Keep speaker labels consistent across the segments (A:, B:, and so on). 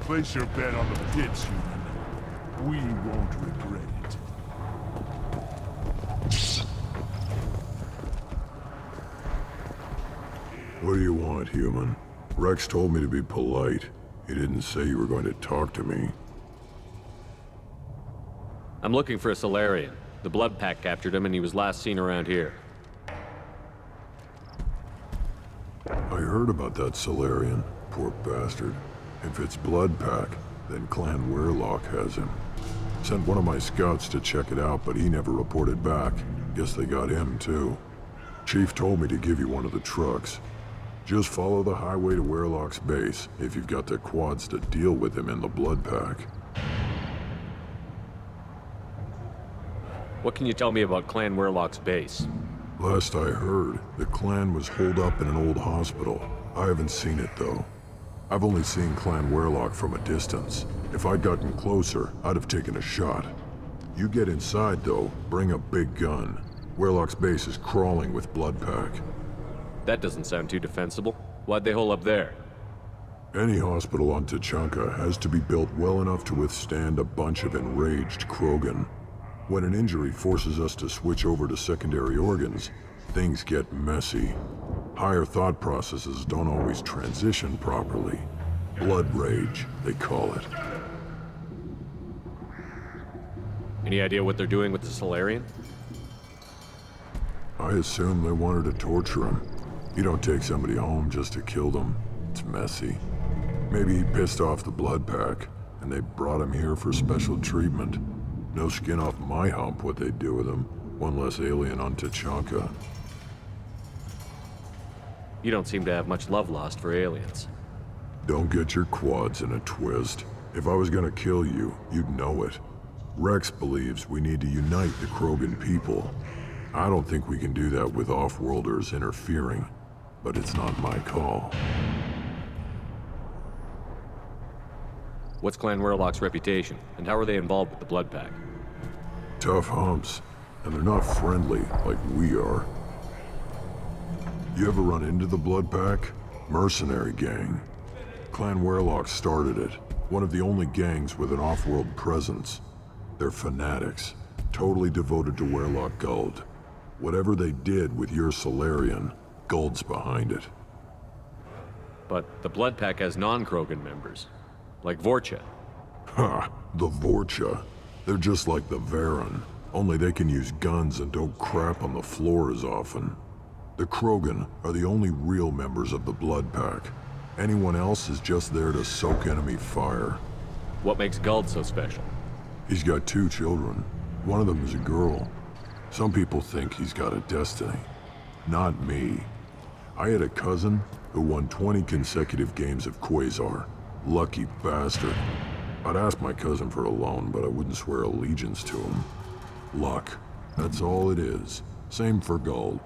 A: Place your bet on the pits, human. We won't regret it.
B: What do you want, human? Rex told me to be polite. He didn't say you were going to talk to me.
C: I'm looking for a Solarian. The Blood Pack captured him and he was last seen around here.
B: I heard about that Solarian. Poor bastard. If it's Blood Pack, then Clan Weirlock has him. Sent one of my scouts to check it out, but he never reported back. Guess they got him, too. Chief told me to give you one of the trucks. Just follow the highway to Weirlock's base, if you've got the quads to deal with him in the Blood Pack.
C: What can you tell me about Clan Weirlock's base?
B: Last I heard, the clan was holed up in an old hospital. I haven't seen it, though. I've only seen Clan Weirlock from a distance. If I'd gotten closer, I'd have taken a shot. You get inside, though, bring a big gun. Weirlock's base is crawling with Blood Pack.
C: That doesn't sound too defensible. Why'd they hole up there?
B: Any hospital on Tuchanka has to be built well enough to withstand a bunch of enraged Krogan. When an injury forces us to switch over to secondary organs, things get messy. Higher thought processes don't always transition properly. Blood rage, they call it.
C: Any idea what they're doing with the Solarian?
B: I assume they wanted to torture him. You don't take somebody home just to kill them. It's messy. Maybe he pissed off the Blood Pack, and they brought him here for special treatment. No skin off my hump what they'd do with him. One less alien on Tuchanka.
C: You don't seem to have much love lost for aliens.
B: Don't get your quads in a twist. If I was gonna kill you, you'd know it. Rex believes we need to unite the Krogan people. I don't think we can do that with off-worlders interfering, but it's not my call.
C: What's Clan Weirlock's reputation, and how are they involved with the Blood Pack?
B: Tough humps, and they're not friendly like we are. You ever run into the Blood Pack? Mercenary gang. Clan Weirlock started it, one of the only gangs with an off-world presence. They're fanatics, totally devoted to Weirlock Guld. Whatever they did with your Solarian, Guld's behind it.
C: But the Blood Pack has non-Krogan members, like Vorcha.
B: Ha! The Vorcha. They're just like the Varen, only they can use guns and don't crap on the floor as often. The Krogan are the only real members of the Blood Pack. Anyone else is just there to soak enemy fire.
C: What makes Guld so special?
B: He's got 2 children. One of them is a girl. Some people think he's got a destiny. Not me. I had a cousin who won 20 consecutive games of Quasar. Lucky bastard. I'd ask my cousin for a loan, but I wouldn't swear allegiance to him. Luck. That's all it is. Same for Guld.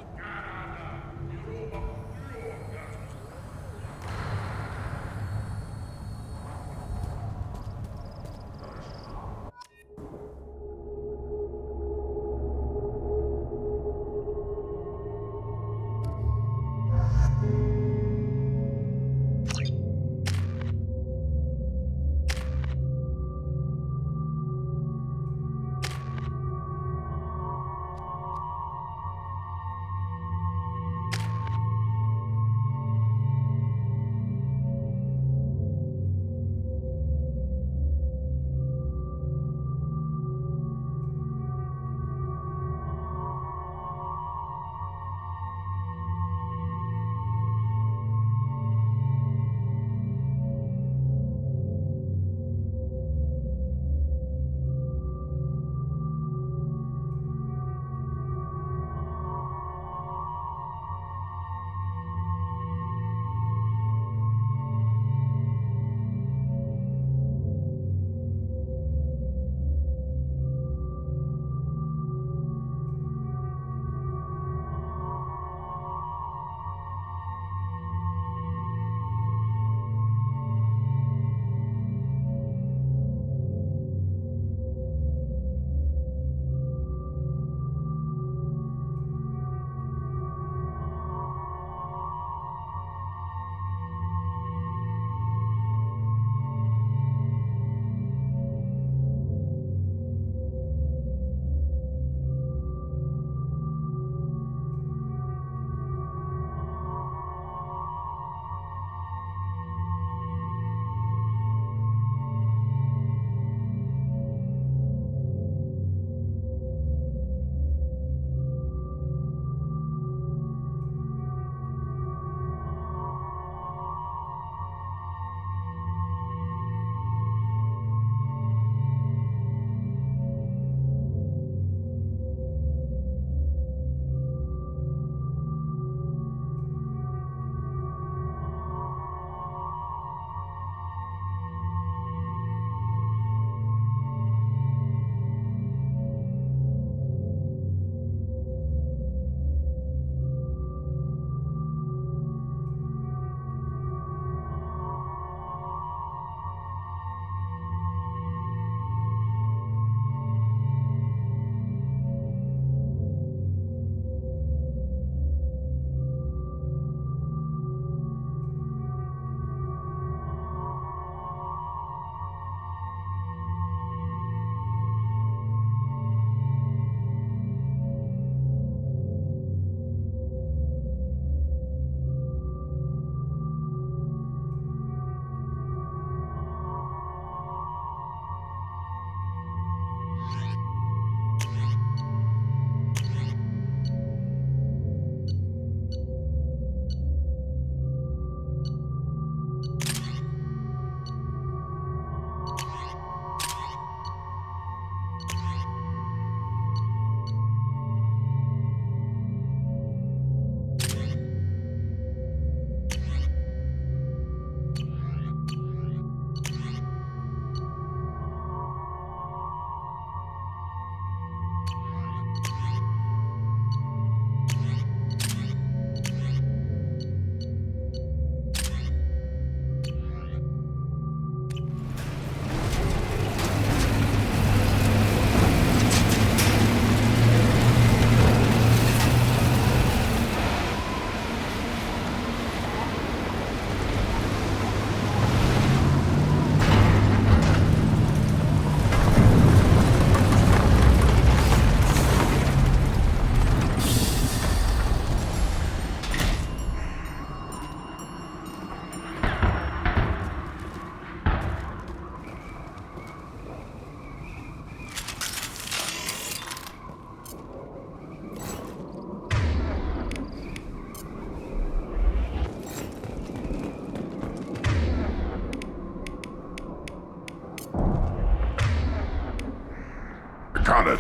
B: on it!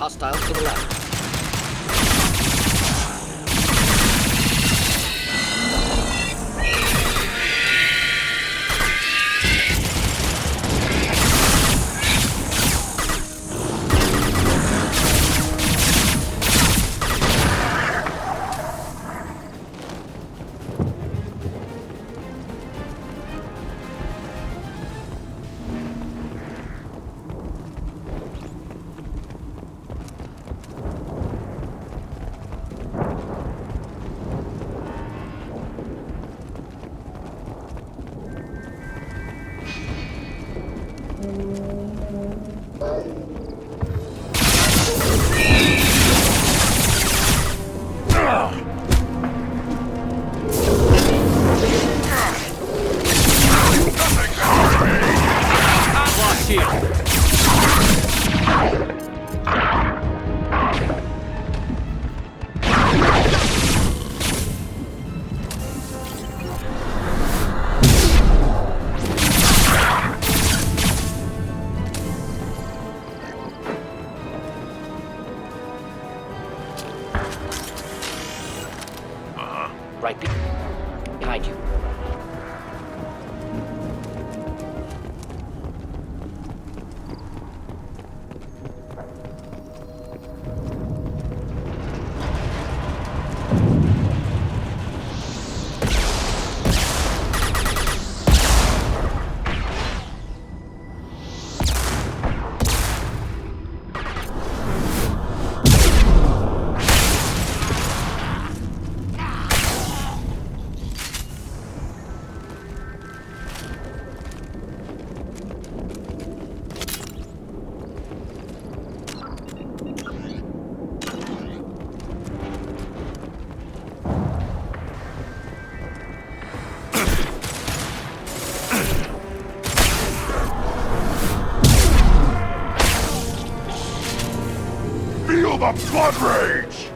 D: Hostiles to the left. Right behind you.
B: Feel the blood rage!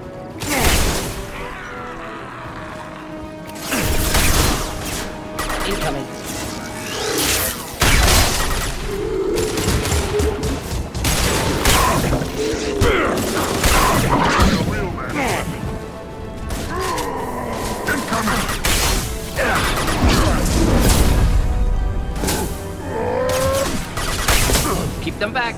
D: Incoming. Keep them back.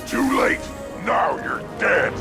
B: Too late! Now you're dead!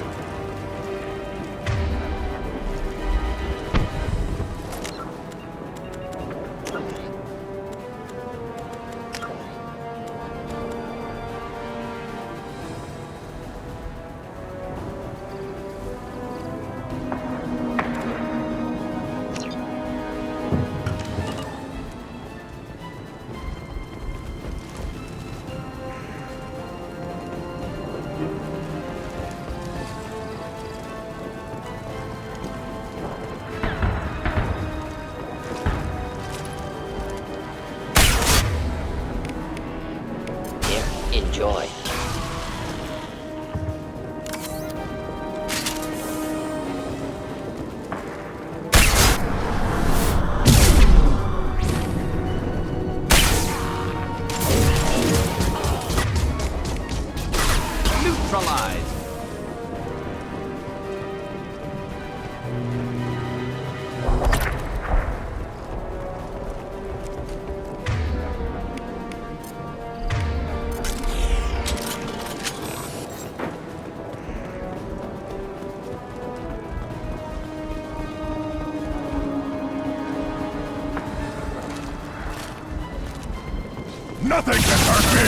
A: Nothing can hurt me!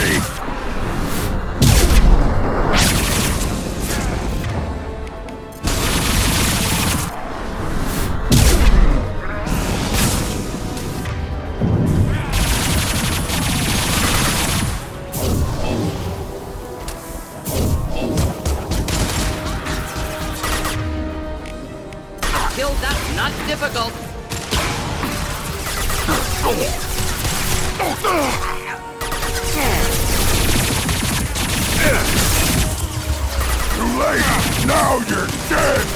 D: Kill that, not difficult.
A: Too late! Now you're dead!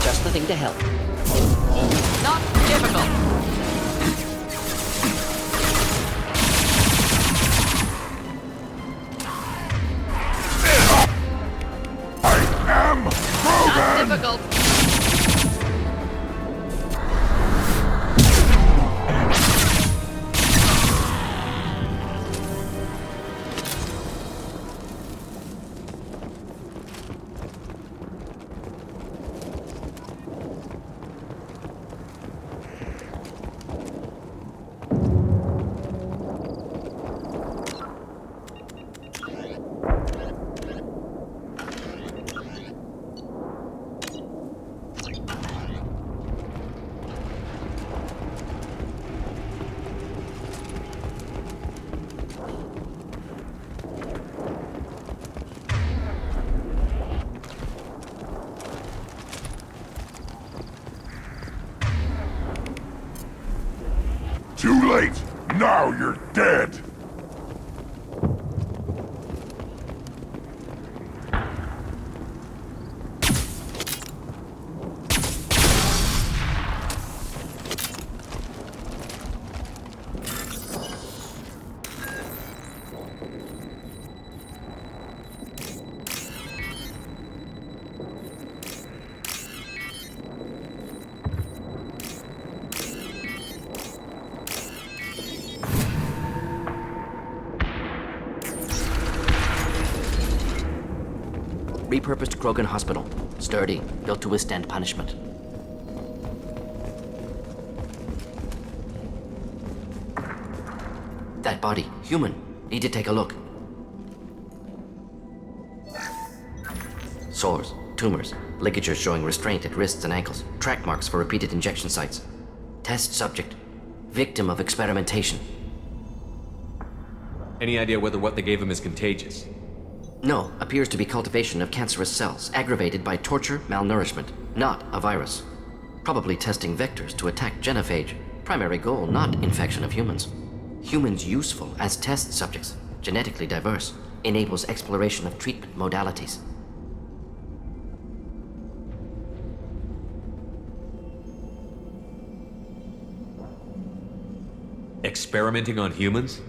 D: Just the thing to help. Not difficult.
A: I am
D: Not
A: Krogan!
D: difficult.
A: Too late! Now you're dead!
D: Repurposed Krogan hospital. Sturdy, built to withstand punishment. That body, human. Need to take a look. Sores, tumors, ligatures showing restraint at wrists and ankles, track marks for repeated injection sites. Test subject. Victim of experimentation.
C: Any idea whether what they gave him is contagious?
D: No, appears to be cultivation of cancerous cells, aggravated by torture, malnourishment, not a virus. Probably testing vectors to attack genophage. Primary goal, not infection of humans. Humans useful as test subjects, genetically diverse, enables exploration of treatment modalities.
C: Experimenting on humans?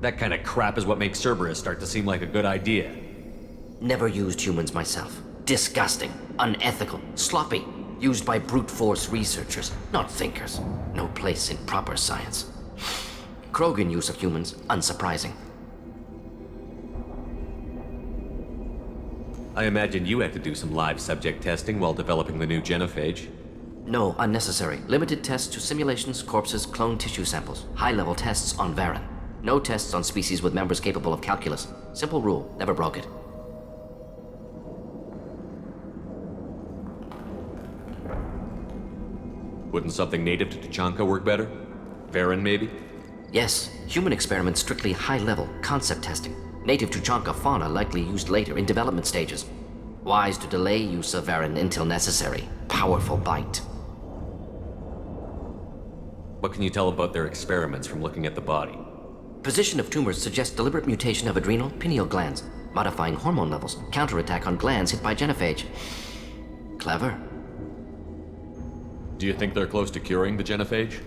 C: That kind of crap is what makes Cerberus start to seem like a good idea.
D: Never used humans myself. Disgusting, unethical, sloppy. Used by brute force researchers, not thinkers. No place in proper science. Krogan use of humans, unsurprising.
C: I imagine you had to do some live subject testing while developing the new genophage.
D: No, unnecessary. Limited tests to simulations, corpses, cloned tissue samples. High-level tests on Varen. No tests on species with members capable of calculus. Simple rule, never broke it.
C: Wouldn't something native to Tuchanka work better? Varen, maybe?
D: Yes, human experiments strictly high-level, concept testing. Native Tuchanka fauna likely used later in development stages. Wise to delay use of Varen until necessary. Powerful bite.
C: What can you tell about their experiments from looking at the body?
D: Position of tumors suggests deliberate mutation of adrenal, pineal glands, modifying hormone levels, counterattack on glands hit by genophage. Clever.
C: Do you think they're close to curing the genophage?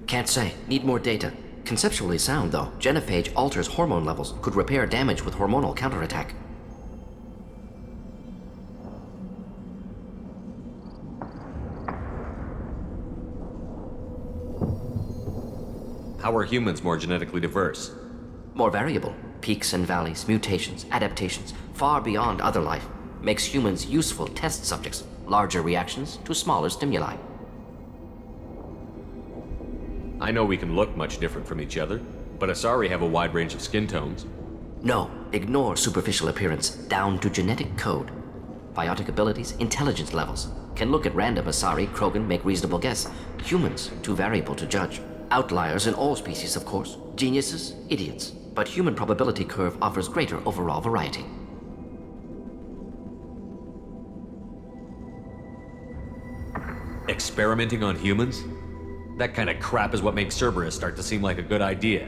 D: Can't say. Need more data. Conceptually sound, though. Genophage alters hormone levels, could repair damage with hormonal counterattack.
C: How are humans more genetically diverse?
D: More variable. Peaks and valleys, mutations, adaptations, far beyond other life, makes humans useful test subjects, larger reactions to smaller stimuli.
C: I know we can look much different from each other, but Asari have a wide range of skin tones.
D: No, ignore superficial appearance, down to genetic code. Biotic abilities, intelligence levels. Can look at random Asari, Krogan, make reasonable guess. Humans, too variable to judge. Outliers in all species, of course. Geniuses, idiots. But human probability curve offers greater overall variety.
C: Experimenting on humans? That kind of crap is what makes Cerberus start to seem like a good idea.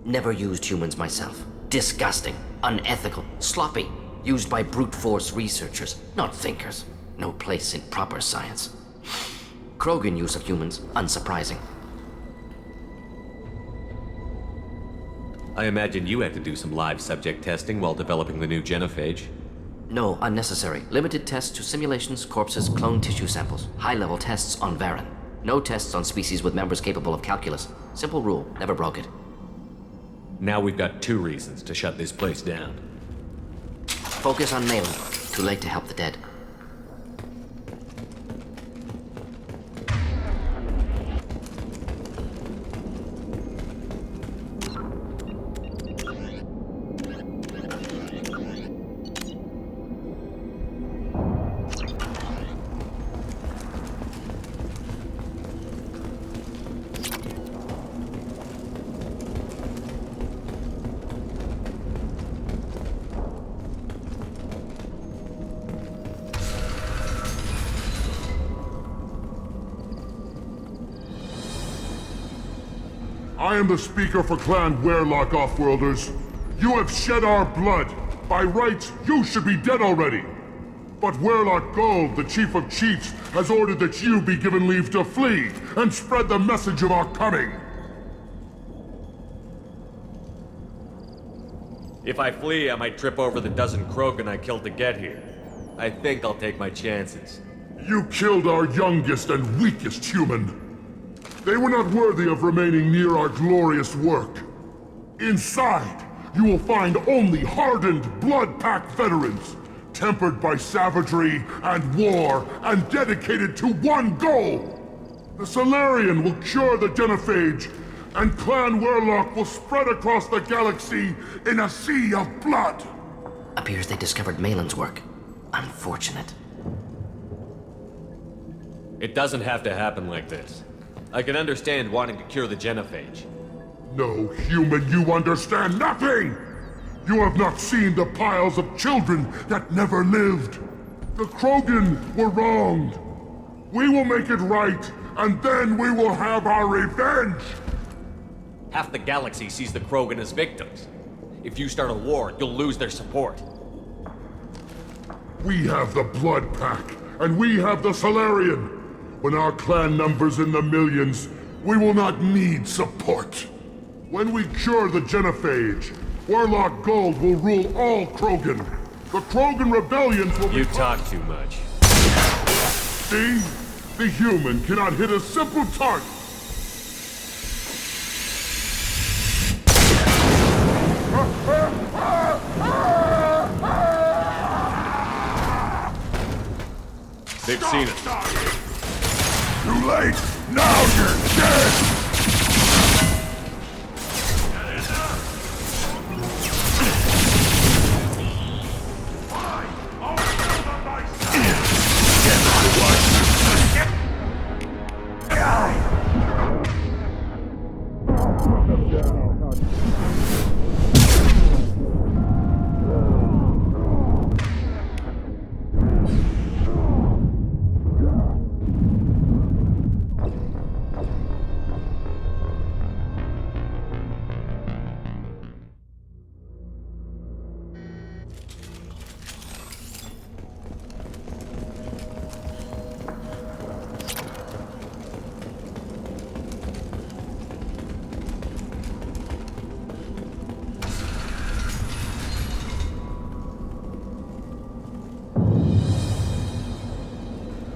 D: Never used humans myself. Disgusting, unethical, sloppy. Used by brute force researchers, not thinkers. No place in proper science. Krogan use of humans, unsurprising.
C: I imagine you had to do some live subject testing while developing the new genophage.
D: No, unnecessary. Limited tests to simulations, corpses, cloned tissue samples. High-level tests on Varen. No tests on species with members capable of calculus. Simple rule, never broke it.
C: Now we've got 2 reasons to shut this place down.
D: Focus on Malin. Too late to help the dead.
A: I am the speaker for Clan Werlock, Offworlders. You have shed our blood. By rights, you should be dead already. But Werlock Gold, the Chief of Chiefs, has ordered that you be given leave to flee and spread the message of our coming.
C: If I flee, I might trip over the dozen Krogan I killed to get here. I think I'll take my chances.
A: You killed our youngest and weakest human. They were not worthy of remaining near our glorious work. Inside, you will find only hardened, blood-packed veterans, tempered by savagery and war, and dedicated to one goal. The Solarian will cure the genophage, and Clan Werlock will spread across the galaxy in a sea of blood.
D: Appears they discovered Malin's work. Unfortunate.
C: It doesn't have to happen like this. I can understand wanting to cure the genophage.
A: No, human, you understand nothing! You have not seen the piles of children that never lived. The Krogan were wronged. We will make it right, and then we will have our revenge!
C: Half the galaxy sees the Krogan as victims. If you start a war, you'll lose their support.
A: We have the Blood Pack, and we have the Solarian. When our clan numbers in the millions, we will not need support. When we cure the genophage, Werlock Gold will rule all Krogan. The Krogan rebellions will be—
C: You talk too much.
A: See? The human cannot hit a simple target.
C: They've seen us.
A: Too late! Now you're dead!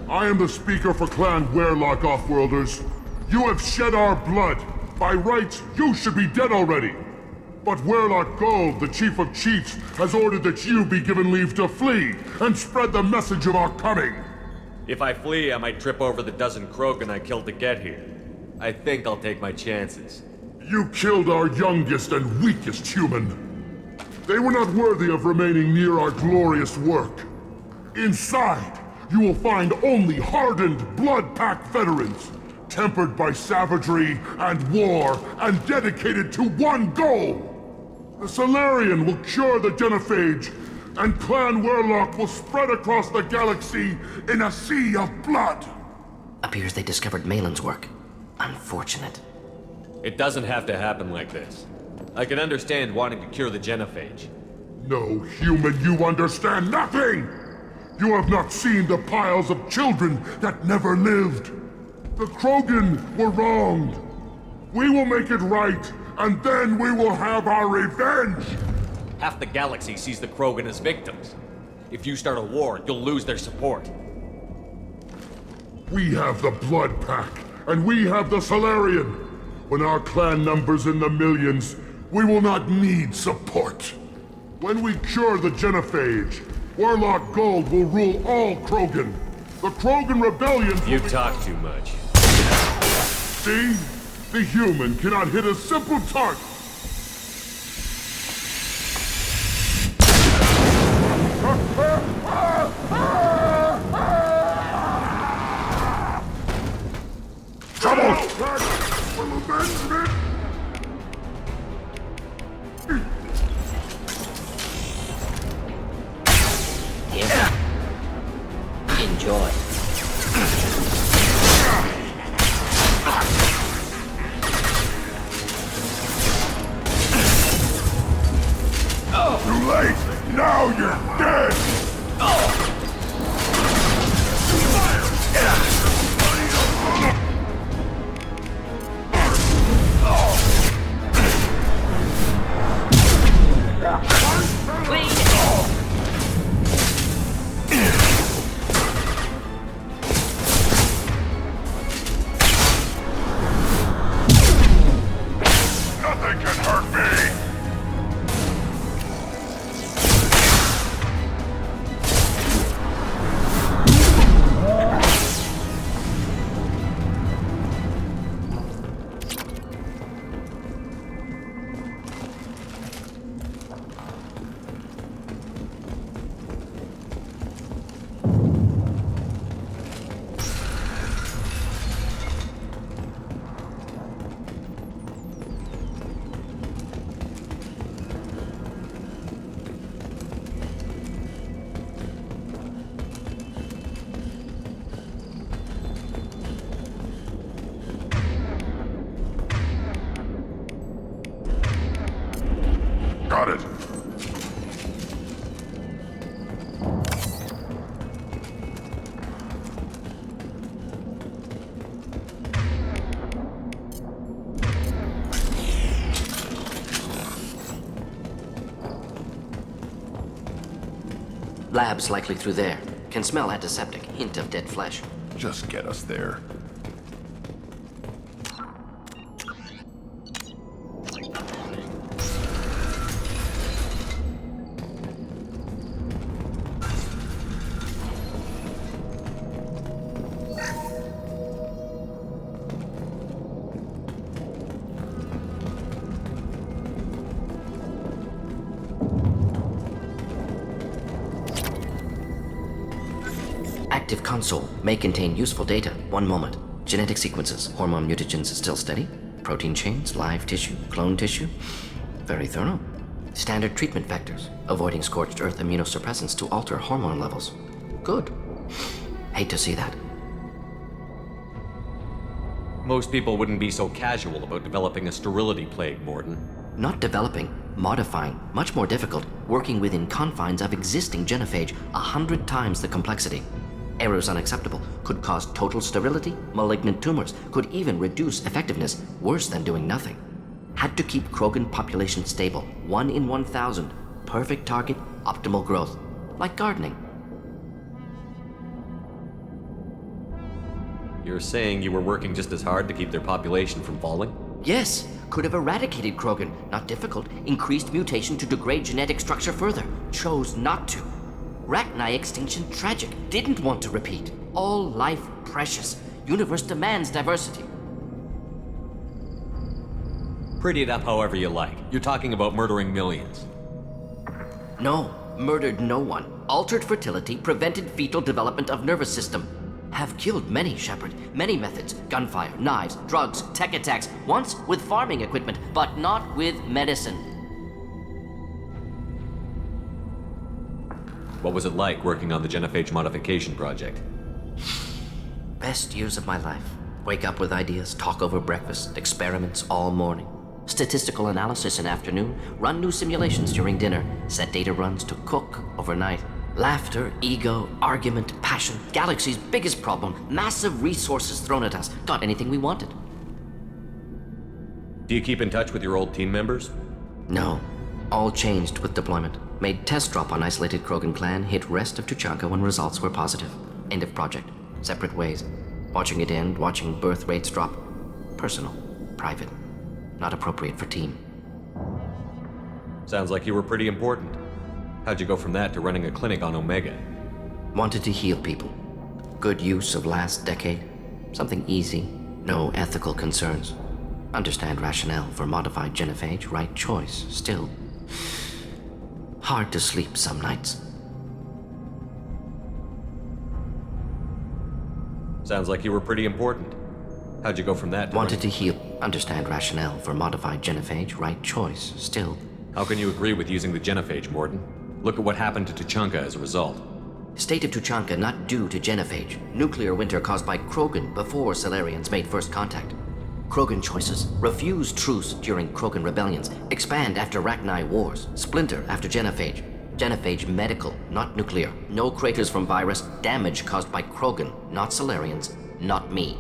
A: I am the speaker for Clan Werlock, Offworlders. You have shed our blood. By rights, you should be dead already. But Werlock Gold, the Chief of Chiefs, has ordered that you be given leave to flee and spread the message of our coming.
C: If I flee, I might trip over the dozen Krogan I killed to get here. I think I'll take my chances.
A: You killed our youngest and weakest human. They were not worthy of remaining near our glorious work. Inside, you will find only hardened, blood-packed veterans, tempered by savagery and war, and dedicated to one goal. The Solarian will cure the genophage, and Clan Werlock will spread across the galaxy in a sea of blood.
D: Appears they discovered Malin's work. Unfortunate.
C: It doesn't have to happen like this. I can understand wanting to cure the genophage.
A: No, human, you understand nothing! You have not seen the piles of children that never lived. The Krogan were wronged. We will make it right, and then we will have our revenge!
C: Half the galaxy sees the Krogan as victims. If you start a war, you'll lose their support.
A: We have the Blood Pack, and we have the Solarian. When our clan numbers in the millions, we will not need support. When we cure the genophage, Werlock Gold will rule all Krogan. The Krogan rebellion
C: You talk too much.
A: See? The human cannot hit a simple target. Trouble!
D: Enjoy.
A: Too late! Now you're dead! Nothing can hurt me! Got it.
D: Lab's likely through there. Can smell antiseptic. Hint of dead flesh.
B: Just get us there.
D: Active console may contain useful data. One moment. Genetic sequences. Hormone mutagens still steady. Protein chains, live tissue, clone tissue. Very thorough. Standard treatment vectors. Avoiding scorched earth immunosuppressants to alter hormone levels. Good. Hate to see that.
C: Most people wouldn't be so casual about developing a sterility plague, Mordin.
D: Not developing, modifying, much more difficult, working within confines of existing genophage, 100 times the complexity. Errors unacceptable, could cause total sterility, malignant tumors, could even reduce effectiveness, worse than doing nothing. Had to keep Krogan population stable, 1 in 1,000, perfect target, optimal growth, like gardening.
C: You're saying you were working just as hard to keep their population from falling?
D: Yes, could have eradicated Krogan. Not difficult. Increased mutation to degrade genetic structure further. Chose not to. Rachni extinction tragic. Didn't want to repeat. All life precious. Universe demands diversity.
C: Pretty it up however you like. You're talking about murdering millions.
D: No, murdered no one. Altered fertility, prevented fetal development of nervous system. Have killed many, Shepard. Many methods. Gunfire, knives, drugs, tech attacks. Once with farming equipment, but not with medicine.
C: What was it like working on the genophage modification project?
D: Best years of my life. Wake up with ideas, talk over breakfast, experiments all morning. Statistical analysis in afternoon, run new simulations during dinner, set data runs to cook overnight. Laughter, ego, argument, passion, galaxy's biggest problem, massive resources thrown at us. Got anything we wanted.
C: Do you keep in touch with your old team members?
D: No. All changed with deployment. Made test drop on isolated Krogan clan, hit rest of Tuchanka when results were positive. End of project. Separate ways. Watching it end, watching birth rates drop. Personal. Private. Not appropriate for team.
C: Sounds like you were pretty important. How'd you go from that to running a clinic on Omega?
D: Wanted to heal people. Good use of last decade. Something easy. No ethical concerns. Understand rationale for modified genophage. Right choice. Still. Hard to sleep some nights.
C: Sounds like you were pretty important. How'd you go from that to
D: Wanted to heal. Understand rationale for modified genophage. Right choice. Still.
C: How can you agree with using the genophage, Mordin? Look at what happened to Tuchanka as a result.
D: State of Tuchanka not due to genophage. Nuclear winter caused by Krogan before Solarians made first contact. Krogan choices. Refuse truce during Krogan rebellions. Expand after Rachni wars. Splinter after genophage. Genophage medical, not nuclear. No craters from virus. Damage caused by Krogan, not Solarians, not me.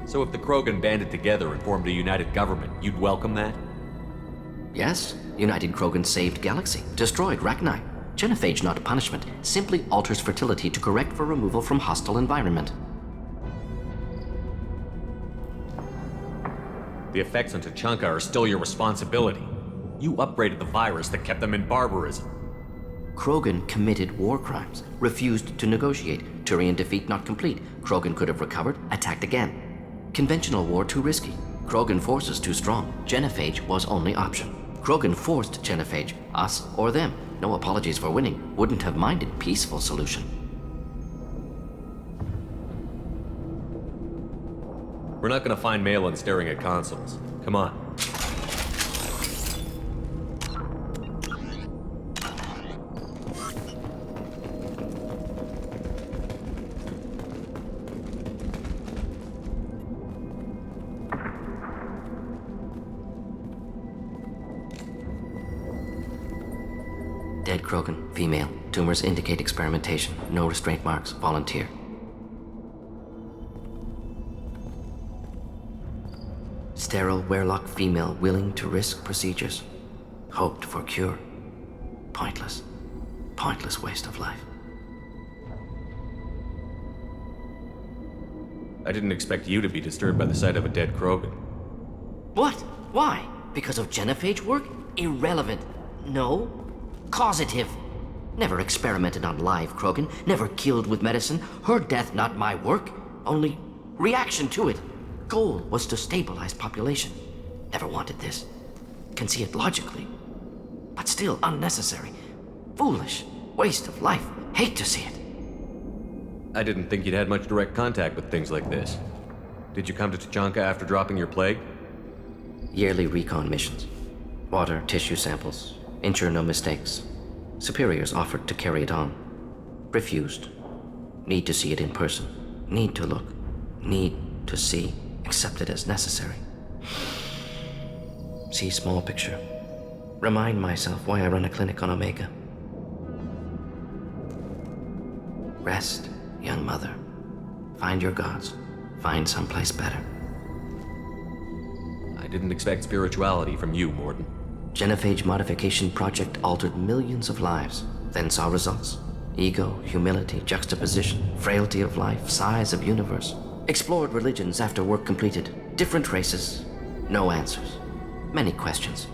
C: So if the Krogan banded together and formed a united government, you'd welcome that?
D: Yes, United Krogan saved Galaxy. Destroyed Rachni. Genophage not punishment. Simply alters fertility to correct for removal from hostile environment.
C: The effects on Tuchanka are still your responsibility. You upgraded the virus that kept them in barbarism.
D: Krogan committed war crimes. Refused to negotiate. Turian defeat not complete. Krogan could have recovered, attacked again. Conventional war too risky. Krogan forces too strong. Genophage was only option. Krogan forced genophage. Us or them. No apologies for winning. Wouldn't have minded peaceful solution.
C: We're not gonna find Malin staring at consoles. Come on.
D: Dead Krogan, female. Tumors indicate experimentation. No restraint marks. Volunteer. Sterile Werelock female willing to risk procedures. Hoped for cure. Pointless. Pointless waste of life.
C: I didn't expect you to be disturbed by the sight of a dead Krogan.
D: What? Why? Because of genophage work? Irrelevant. No. Causative. Never experimented on live Krogan. Never killed with medicine. Her death not my work. Only reaction to it. Goal was to stabilize population. Never wanted this. Can see it logically. But still unnecessary. Foolish. Waste of life. Hate to see it.
C: I didn't think you'd had much direct contact with things like this. Did you come to Tuchanka after dropping your plague?
D: Yearly recon missions. Water, tissue samples. Ensure no mistakes. Superiors offered to carry it on. Refused. Need to see it in person. Need to look. Need to see. Accepted as necessary. See small picture. Remind myself why I run a clinic on Omega. Rest, young mother. Find your gods. Find someplace better.
C: I didn't expect spirituality from you, Mordin.
D: Genophage modification project altered millions of lives, then saw results. Ego, humility, juxtaposition, frailty of life, size of universe. Explored religions after work completed. Different races, no answers. Many questions.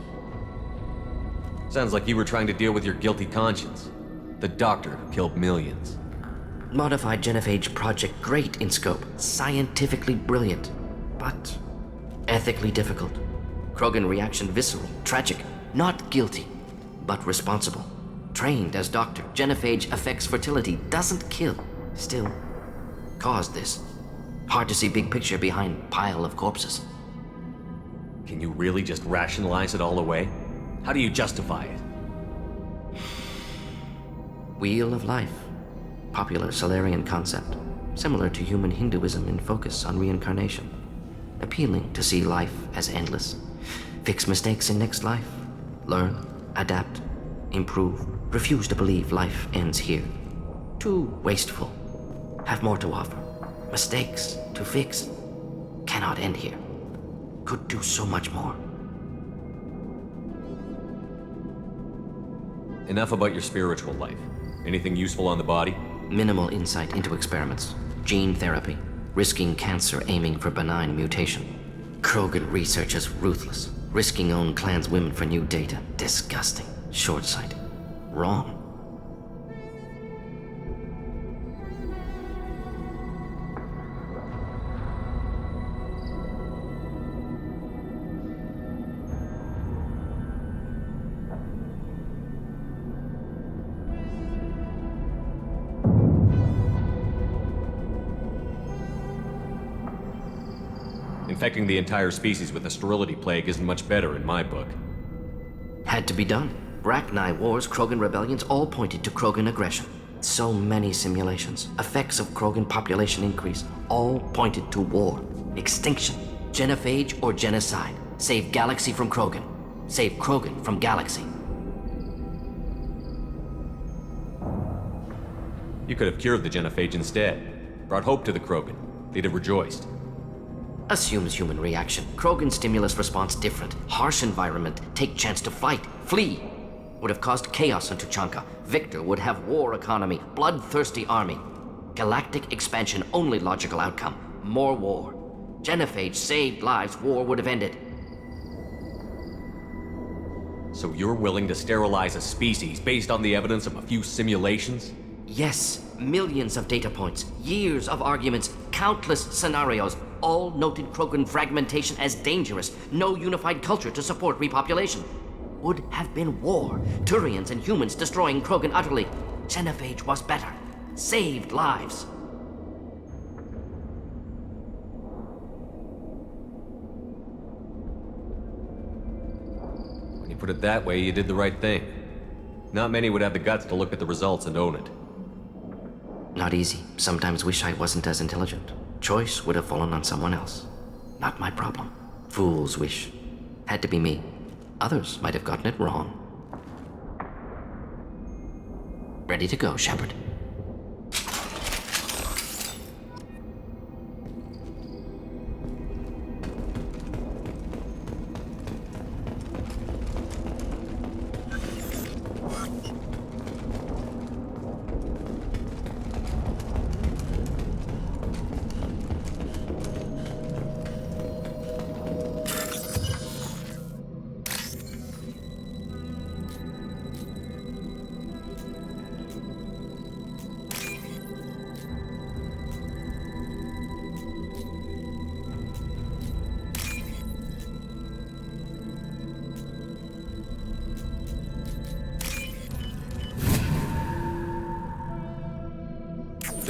C: Sounds like you were trying to deal with your guilty conscience. The doctor who killed millions.
D: Modified genophage project, great in scope, scientifically brilliant, but ethically difficult. Krogan reaction visceral, tragic, not guilty, but responsible. Trained as doctor, genophage affects fertility, doesn't kill, still caused this. Hard to see big picture behind pile of corpses.
C: Can you really just rationalize it all away? How do you justify it?
D: Wheel of life. Popular Solarian concept. Similar to human Hinduism in focus on reincarnation. Appealing to see life as endless. Fix mistakes in next life. Learn, adapt, improve. Refuse to believe life ends here. Too wasteful. Have more to offer. Mistakes to fix. Cannot end here. Could do so much more.
C: Enough about your spiritual life. Anything useful on the body?
D: Minimal insight into experiments. Gene therapy. Risking cancer aiming for benign mutation. Krogan research is ruthless. Risking own clan's women for new data. Disgusting. Short-sighted. Wrong.
C: Infecting the entire species with the sterility plague isn't much better in my book.
D: Had to be done. Rachni wars, Krogan rebellions, all pointed to Krogan aggression. So many simulations. Effects of Krogan population increase, all pointed to war. Extinction. Genophage or genocide. Save galaxy from Krogan. Save Krogan from galaxy.
C: You could have cured the genophage instead. Brought hope to the Krogan. They'd have rejoiced.
D: Assumes human reaction. Krogan stimulus response different. Harsh environment. Take chance to fight. Flee. Would have caused chaos on Tuchanka. Victor would have war economy. Bloodthirsty army. Galactic expansion only logical outcome. More war. Genophage saved lives. War would have ended.
C: So you're willing to sterilize a species based on the evidence of a few simulations?
D: Yes. Millions of data points. Years of arguments. Countless scenarios. All noted Krogan fragmentation as dangerous. No unified culture to support repopulation. Would have been war. Turians and humans destroying Krogan utterly. Genophage was better. Saved lives.
C: When you put it that way, you did the right thing. Not many would have the guts to look at the results and own it.
D: Not easy. Sometimes wish I wasn't as intelligent. Choice would have fallen on someone else. Not my problem. Fool's wish. Had to be me. Others might have gotten it wrong. Ready to go, Shepard.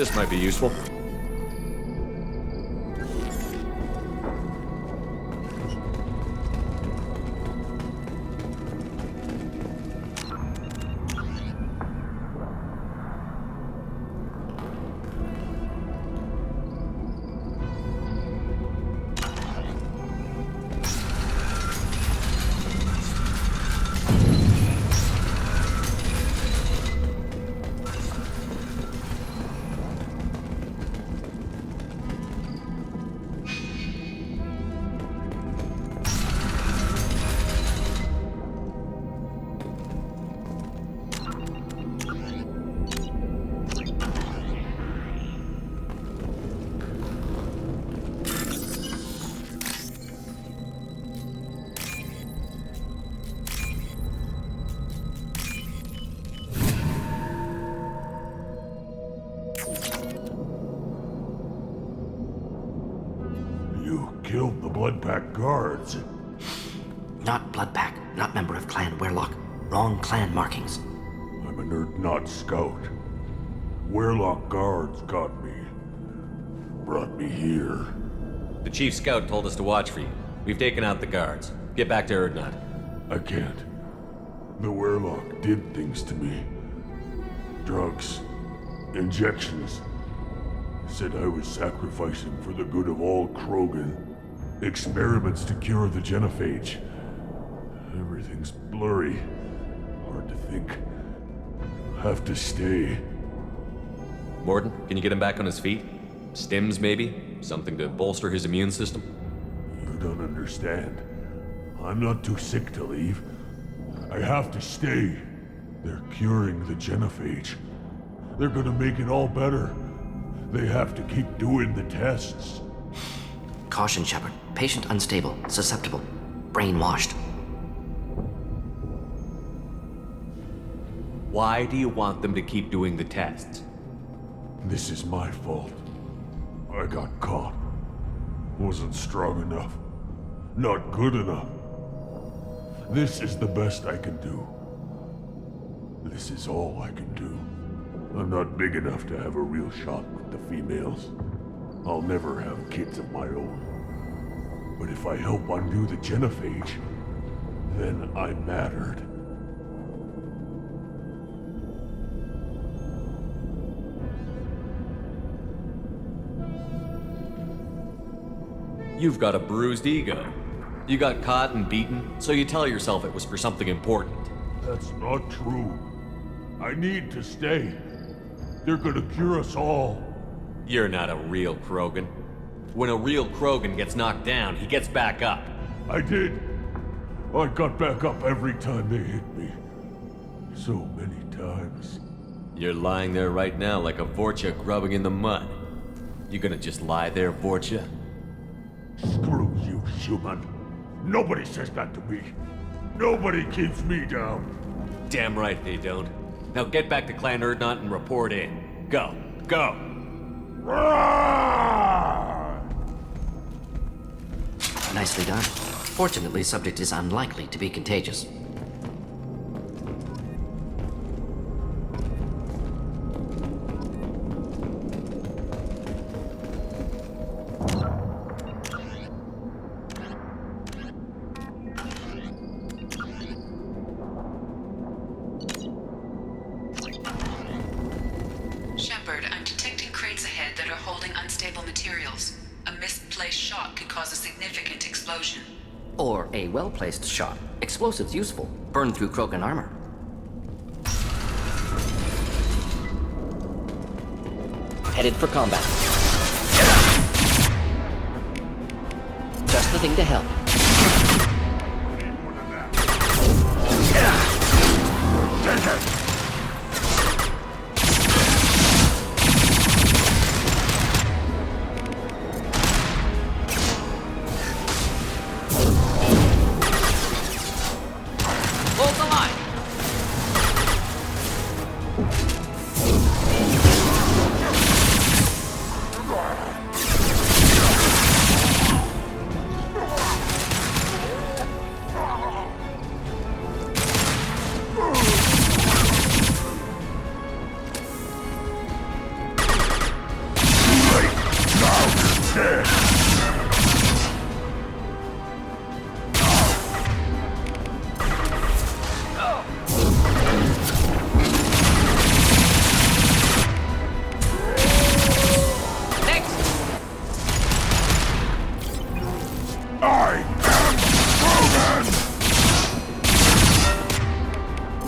C: This might be useful.
E: killed the Blood Pack guards.
D: Not Bloodpack, not member of Clan Werlock. Wrong clan markings.
E: I'm a nerd not scout. Werlock guards got me. Brought me here.
C: The chief scout told us to watch for you. We've taken out the guards. Get back to Erdnot.
E: I can't. The Werlock did things to me. Drugs. Injections. Said I was sacrificing for the good of all Krogan. Experiments to cure the genophage. Everything's blurry. Hard to think. Have to stay.
C: Mordin, can you get him back on his feet? Stims, maybe? Something to bolster his immune system?
E: You don't understand. I'm not too sick to leave. I have to stay. They're curing the genophage. They're gonna make it all better. They have to keep doing the tests.
D: Caution, Shepard. Patient unstable, susceptible, brainwashed.
C: Why do you want them to keep doing the tests?
E: This is my fault. I got caught. Wasn't strong enough. Not good enough. This is the best I can do. This is all I can do. I'm not big enough to have a real shot with the females. I'll never have kids of my own. But if I help undo the genophage, then I mattered.
C: You've got a bruised ego. You got caught and beaten, so you tell yourself it was for something important.
E: That's not true. I need to stay. They're gonna cure us all.
C: You're not a real Krogan. When a real Krogan gets knocked down, he gets back up.
E: I did. I got back up every time they hit me. So many times.
C: You're lying there right now like a Vorcha grubbing in the mud. You gonna just lie there, Vorcha?
E: Screw you, Schumann. Nobody says that to me. Nobody keeps me down.
C: Damn right they don't. Now get back to Clan Erdnot and report in. Go. Go!
D: Nicely done. Fortunately, subject is unlikely to be contagious.
F: Shepard, I'm detecting crates ahead that are holding unstable materials. A misplaced shot could cause a significant explosion.
D: Or a well-placed shot. Explosives useful. Burn through Krogan armor. Headed for combat. Just the thing to help.
C: Hold the line!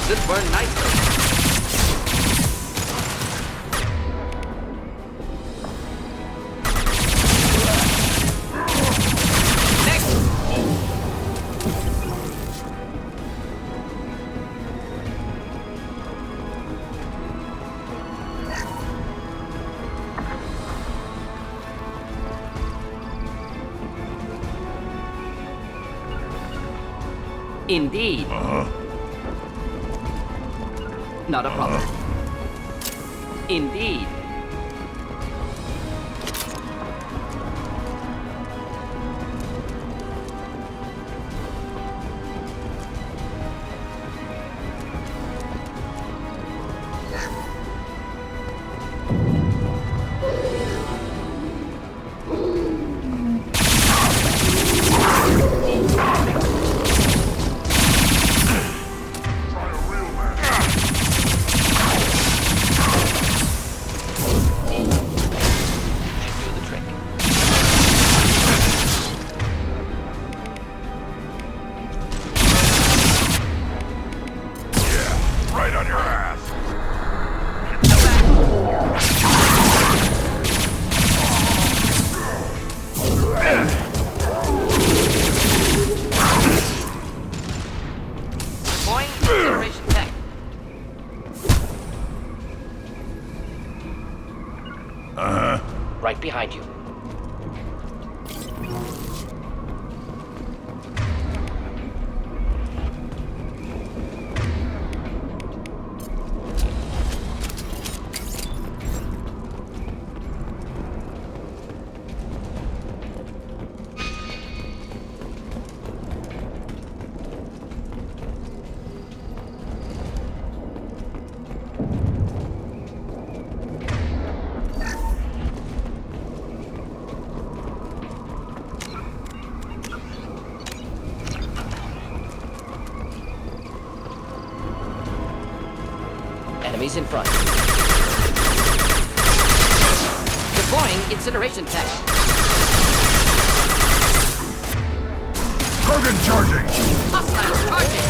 C: This burned nicely. Next!
D: Indeed. Not a problem. Indeed. enemies in front. Deploying incineration tech.
A: Krogan charging!
D: Hostiles charging!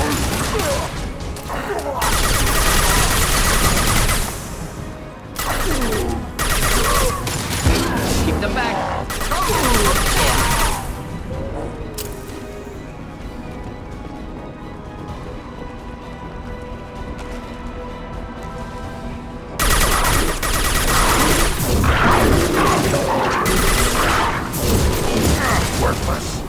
D: Keep them back.
A: Worthless!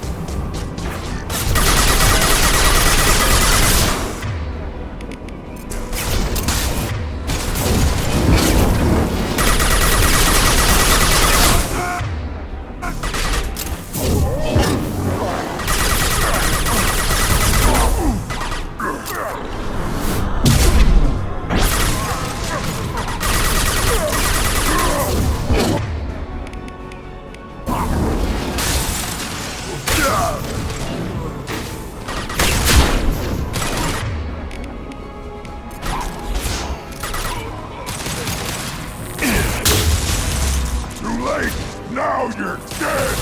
A: Now you're dead!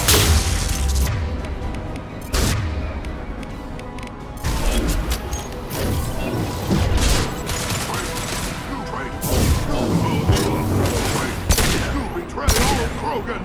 A: You betrayed all Krogan!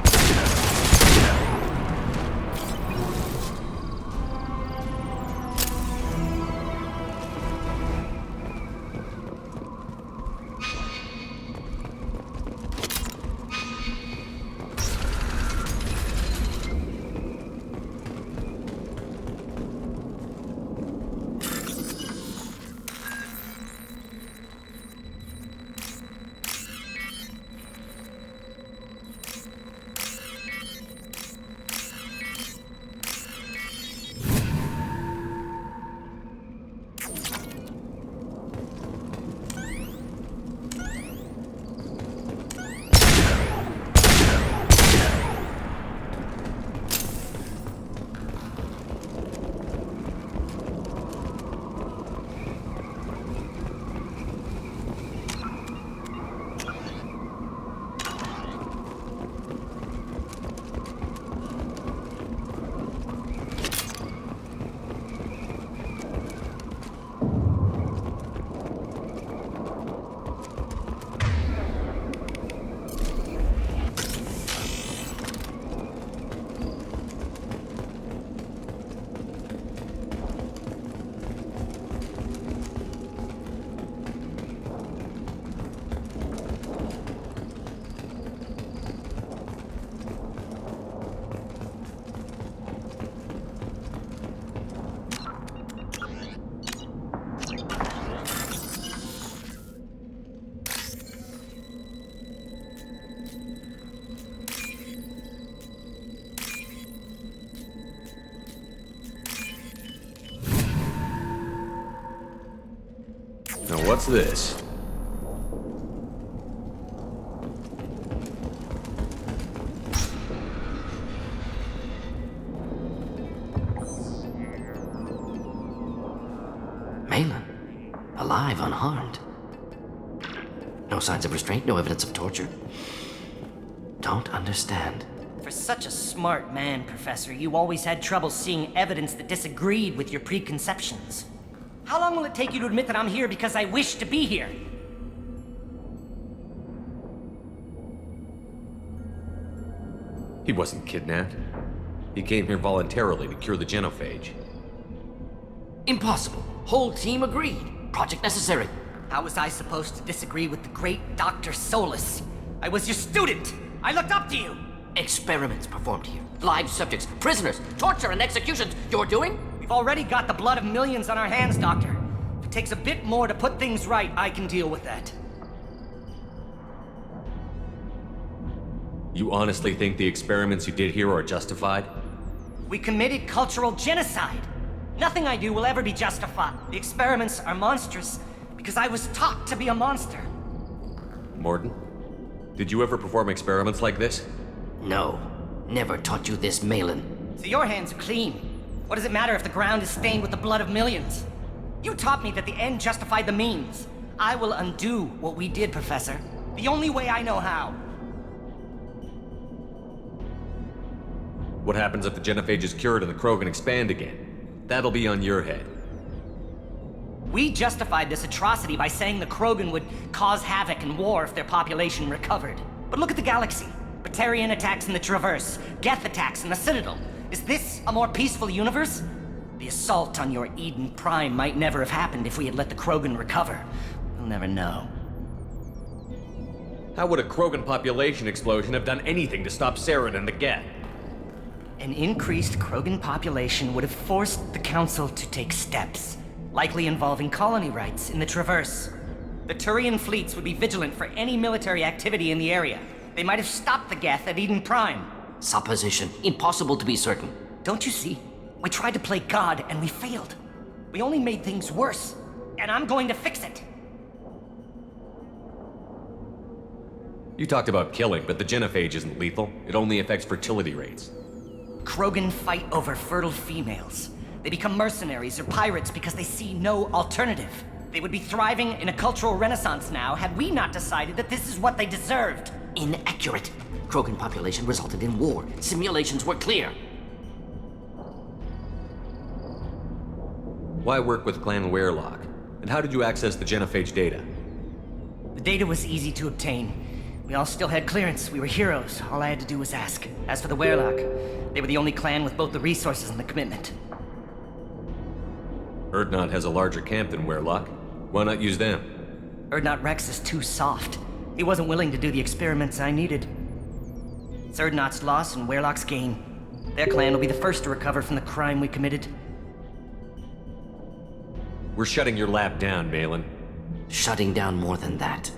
C: Now what's this?
D: Malin, alive, unharmed. No signs of restraint, no evidence of torture. Don't understand.
G: For such a smart man, Professor, you always had trouble seeing evidence that disagreed with your preconceptions. How long will it take you to admit that I'm here because I wish to be here?
C: He wasn't kidnapped. He came here voluntarily to cure the genophage.
D: Impossible. Whole team agreed. Project necessary.
G: How was I supposed to disagree with the great Dr. Solus? I was your student! I looked up to you!
D: Experiments performed here. Live subjects, prisoners, torture and executions. You're doing?
G: We've already got the blood of millions on our hands, Doctor. If it takes a bit more to put things right, I can deal with that.
C: You honestly think the experiments you did here are justified?
G: We committed cultural genocide. Nothing I do will ever be justified. The experiments are monstrous because I was taught to be a monster.
C: Mordin, did you ever perform experiments like this?
D: No. Never taught you this, Malin.
G: So your hands are clean. What does it matter if the ground is stained with the blood of millions? You taught me that the end justified the means. I will undo what we did, Professor. The only way I know how.
C: What happens if the genophage is cured and the Krogan expand again? That'll be on your head.
G: We justified this atrocity by saying the Krogan would cause havoc and war if their population recovered. But look at the galaxy. Batarian attacks in the Traverse, Geth attacks in the Citadel. Is this a more peaceful universe? The assault on your Eden Prime might never have happened if we had let the Krogan recover. We'll never know.
C: How would a Krogan population explosion have done anything to stop Saren and the Geth?
G: An increased Krogan population would have forced the Council to take steps, likely involving colony rights in the Traverse. The Turian fleets would be vigilant for any military activity in the area. They might have stopped the Geth at Eden Prime.
D: Supposition. Impossible to be certain.
G: Don't you see? We tried to play God and we failed. We only made things worse, and I'm going to fix it.
C: You talked about killing, but the genophage isn't lethal. It only affects fertility rates.
G: Krogan fight over fertile females. They become mercenaries or pirates because they see no alternative. They would be thriving in a cultural renaissance now had we not decided that this is what they deserved.
D: Inaccurate. Krogan population resulted in war. Simulations were clear.
C: Why work with Clan Werelock? And how did you access the genophage data?
G: The data was easy to obtain. We all still had clearance. We were heroes. All I had to do was ask. As for the Werelock, they were the only clan with both the resources and the commitment.
C: Urdnot has a larger camp than Werelock. Why not use them?
G: Urdnot Rex is too soft. He wasn't willing to do the experiments I needed. It's Urdnot's loss and Werelock's gain. Their clan will be the first to recover from the crime we committed.
C: We're shutting your lab down, Malin.
D: Shutting down more than that.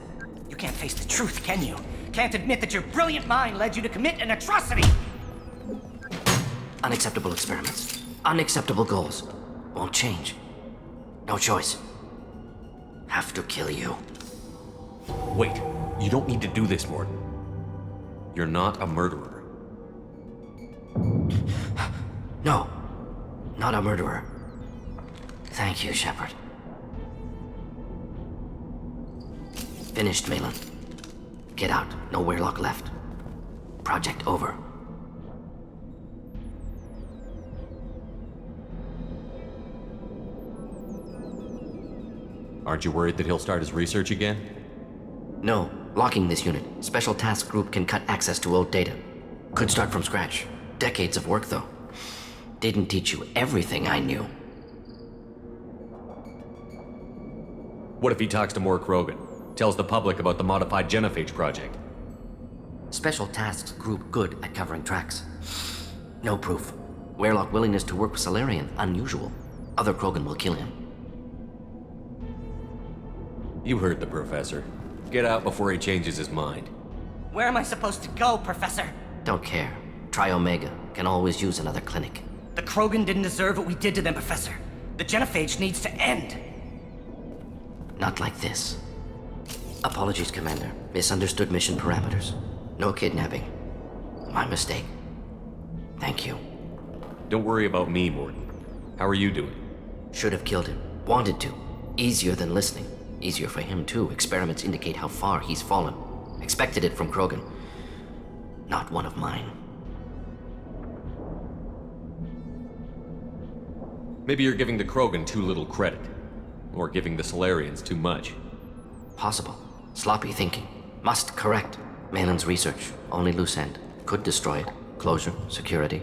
G: You can't face the truth, can you? Can't admit that your brilliant mind led you to commit an atrocity!
D: Unacceptable experiments. Unacceptable goals. Won't change. No choice. Have to kill you.
C: Wait, you don't need to do this, Mordin. You're not a murderer.
D: No. Not a murderer. Thank you, Shepard. Finished, Malin. Get out. No Werelock left. Project over.
C: Aren't you worried that he'll start his research again?
D: No. Locking this unit. Special Task Group can cut access to old data. Could start from scratch. Decades of work, though. Didn't teach you everything I knew.
C: What if he talks to more Krogan? Tells the public about the modified genophage project?
D: Special Tasks Group good at covering tracks. No proof. Werelock willingness to work with Salarian, unusual. Other Krogan will kill him.
C: You heard the professor. Get out before he changes his mind.
G: Where am I supposed to go, Professor?
D: Don't care. Try Omega. Can always use another clinic.
G: The Krogan didn't deserve what we did to them, Professor. The genophage needs to end.
D: Not like this. Apologies, Commander. Misunderstood mission parameters. No kidnapping. My mistake. Thank you.
C: Don't worry about me, Mordin. How are you doing?
D: Should have killed him. Wanted to. Easier than listening. Easier for him, too. Experiments indicate how far he's fallen. Expected it from Krogan. Not one of mine.
C: Maybe you're giving the Krogan too little credit. Or giving the Solarians too much.
D: Possible. Sloppy thinking. Must correct. Malin's research. Only loose end. Could destroy it. Closure. Security.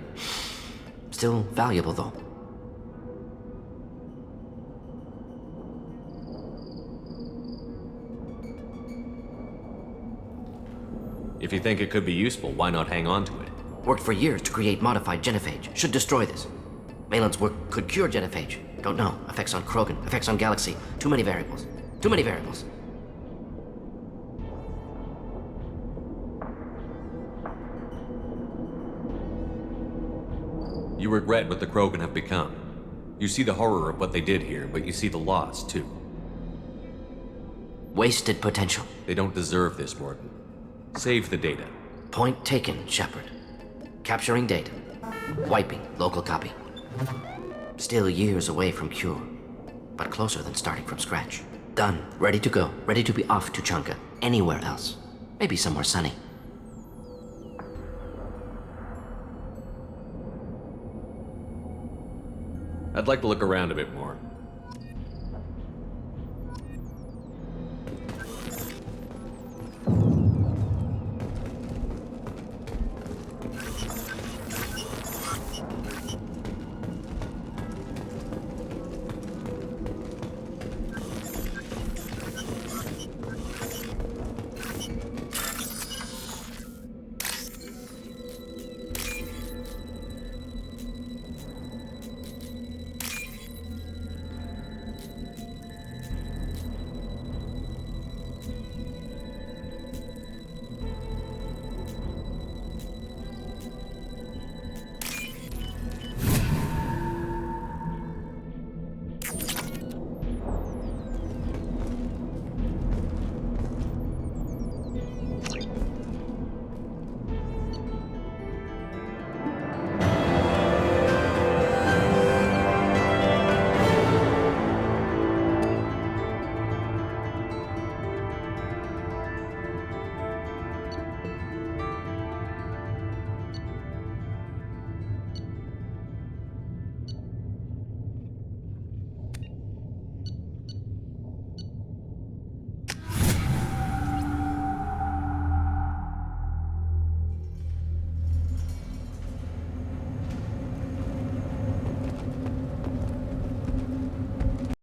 D: Still valuable, though.
C: If you think it could be useful, why not hang on to it?
D: Worked for years to create modified genophage. Should destroy this. Malin's work could cure genophage. Don't know. Effects on Krogan. Effects on Galaxy. Too many variables. Too many variables.
C: You regret what the Krogan have become. You see the horror of what they did here, but you see the loss, too.
D: Wasted potential.
C: They don't deserve this, Mordin. Save the data.
D: Point taken, Shepard. Capturing data. Wiping local copy. Still years away from cure, but closer than starting from scratch. Done. Ready to go. Ready to be off Tuchanka. Anywhere else. Maybe somewhere sunny.
C: I'd like to look around a bit more.